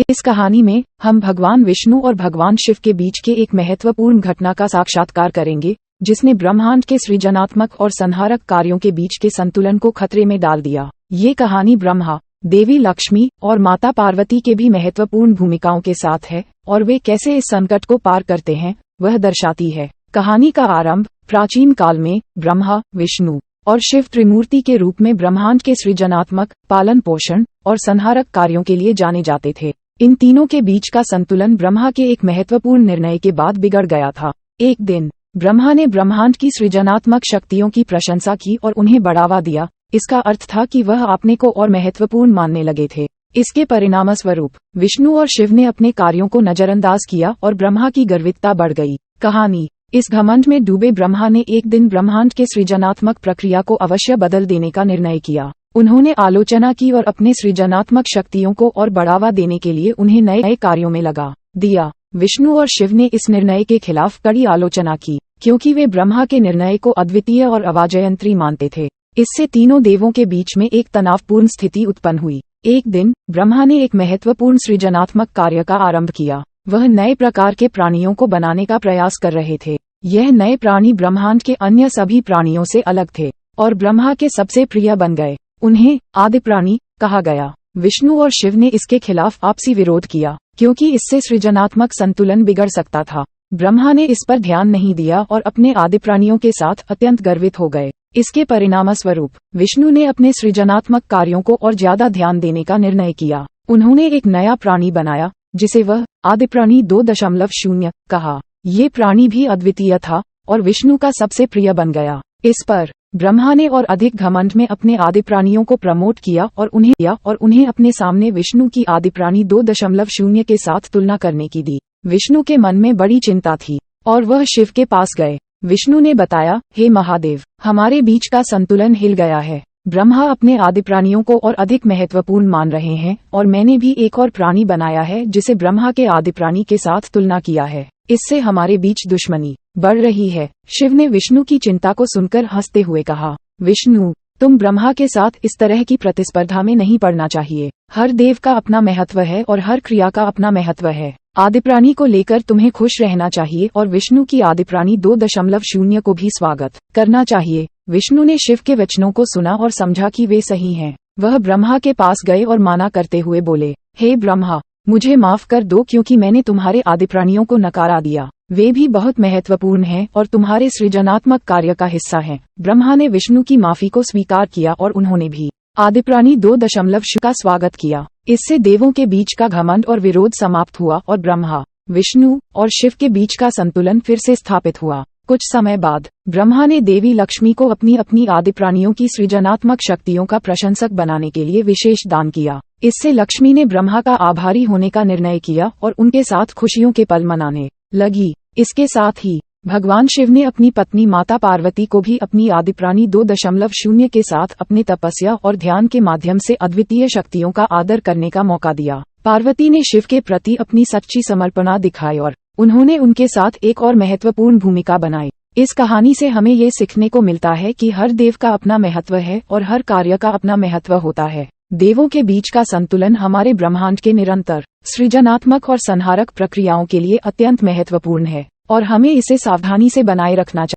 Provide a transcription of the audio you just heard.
इस कहानी में हम भगवान विष्णु और भगवान शिव के बीच के एक महत्वपूर्ण घटना का साक्षात्कार करेंगे, जिसने ब्रह्मांड के सृजनात्मक और संहारक कार्यों के बीच के संतुलन को खतरे में डाल दिया। ये कहानी ब्रह्मा, देवी लक्ष्मी और माता पार्वती के भी महत्वपूर्ण भूमिकाओं के साथ है, और वे कैसे इस संकट को पार करते हैं वह दर्शाती है। कहानी का आरंभ प्राचीन काल में ब्रह्मा, विष्णु और शिव त्रिमूर्ति के रूप में ब्रह्मांड के सृजनात्मक, पालन पोषण और संहारक कार्यों के लिए जाने जाते थे। इन तीनों के बीच का संतुलन ब्रह्मा के एक महत्वपूर्ण निर्णय के बाद बिगड़ गया था। एक दिन ब्रह्मा ने ब्रह्मांड की सृजनात्मक शक्तियों की प्रशंसा की और उन्हें बढ़ावा दिया। इसका अर्थ था कि वह अपने को और महत्वपूर्ण मानने लगे थे। इसके परिणामस्वरूप विष्णु और शिव ने अपने कार्यों को नजरअंदाज किया और ब्रह्मा की गर्वितता बढ़ गई। कहानी इस घमंड में डूबे ब्रह्मा ने एक दिन ब्रह्मांड के सृजनात्मक प्रक्रिया को अवश्य बदल देने का निर्णय किया। उन्होंने आलोचना की और अपने सृजनात्मक शक्तियों को और बढ़ावा देने के लिए उन्हें नए कार्यों में लगा दिया। विष्णु और शिव ने इस निर्णय के खिलाफ कड़ी आलोचना की, क्योंकि वे ब्रह्मा के निर्णय को अद्वितीय और अवाजयंत्री मानते थे। इससे तीनों देवों के बीच में एक तनावपूर्ण स्थिति उत्पन्न हुई। एक दिन ब्रह्मा ने एक महत्वपूर्ण सृजनात्मक कार्य का आरंभ किया। वह नए प्रकार के प्राणियों को बनाने का प्रयास कर रहे थे। यह नए प्राणी ब्रह्मांड के अन्य सभी प्राणियों से अलग थे और ब्रह्मा के सबसे प्रिय बन गए। उन्हें आदि प्राणी कहा गया। विष्णु और शिव ने इसके खिलाफ आपसी विरोध किया, क्योंकि इससे सृजनात्मक संतुलन बिगड़ सकता था। ब्रह्मा ने इस पर ध्यान नहीं दिया और अपने आदि प्राणियों के साथ अत्यंत गर्वित हो गए। इसके परिणामस्वरूप विष्णु ने अपने सृजनात्मक कार्यों को और ज्यादा ध्यान देने का निर्णय किया। उन्होंने एक नया प्राणी बनाया, जिसे वह आदि प्राणी 2.0 कहा। ये प्राणी भी अद्वितीय था और विष्णु का सबसे प्रिय बन गया। इस पर ब्रह्मा ने और अधिक घमंड में अपने आदि प्राणियों को प्रमोट किया और उन्हें अपने सामने विष्णु की आदि प्राणी 2.0 के साथ तुलना करने की दी। विष्णु के मन में बड़ी चिंता थी और वह शिव के पास गए। विष्णु ने बताया, हे महादेव, हमारे बीच का संतुलन हिल गया है। ब्रह्मा अपने आदि प्राणियों को और अधिक महत्वपूर्ण मान रहे हैं और मैंने भी एक और प्राणी बनाया है जिसे ब्रह्मा के आदि प्राणी के साथ तुलना किया है। इससे हमारे बीच दुश्मनी बढ़ रही है। शिव ने विष्णु की चिंता को सुनकर हंसते हुए कहा, विष्णु, तुम ब्रह्मा के साथ इस तरह की प्रतिस्पर्धा में नहीं पड़ना चाहिए। हर देव का अपना महत्व है और हर क्रिया का अपना महत्व है। आदि प्राणी को लेकर तुम्हें खुश रहना चाहिए और विष्णु की आदि प्राणी 2.0 को भी स्वागत करना चाहिए। विष्णु ने शिव के वचनों को सुना और समझा कि वे सही हैं। वह ब्रह्मा के पास गए और माना करते हुए बोले, हे ब्रह्मा, मुझे माफ कर दो, क्योंकि मैंने तुम्हारे आदि प्राणियों को नकारा दिया। वे भी बहुत महत्वपूर्ण हैं और तुम्हारे सृजनात्मक कार्य का हिस्सा हैं। ब्रह्मा ने विष्णु की माफी को स्वीकार किया और उन्होंने भी आदि प्राणी 2.0 का स्वागत किया। इससे देवों के बीच का घमंड और विरोध समाप्त हुआ और ब्रह्मा, विष्णु और शिव के बीच का संतुलन फिर से स्थापित हुआ। कुछ समय बाद ब्रह्मा ने देवी लक्ष्मी को अपनी अपनी आदि प्राणियों की सृजनात्मक शक्तियों का प्रशंसक बनाने के लिए विशेष दान किया। इससे लक्ष्मी ने ब्रह्मा का आभारी होने का निर्णय किया और उनके साथ खुशियों के पल मनाने लगी। इसके साथ ही भगवान शिव ने अपनी पत्नी माता पार्वती को भी अपनी आदि प्राणी 2.0 के साथ अपने तपस्या और ध्यान के माध्यम से अद्वितीय शक्तियों का आदर करने का मौका दिया। पार्वती ने शिव के प्रति अपनी सच्ची समर्पणा दिखाई और उन्होंने उनके साथ एक और महत्वपूर्ण भूमिका बनाई। इस कहानी से हमें ये सीखने को मिलता है कि हर देव का अपना महत्व है और हर कार्य का अपना महत्व होता है। देवों के बीच का संतुलन हमारे ब्रह्मांड के निरंतर सृजनात्मक और संहारक प्रक्रियाओं के लिए अत्यंत महत्वपूर्ण है और हमें इसे सावधानी से बनाए रखना चाहिए।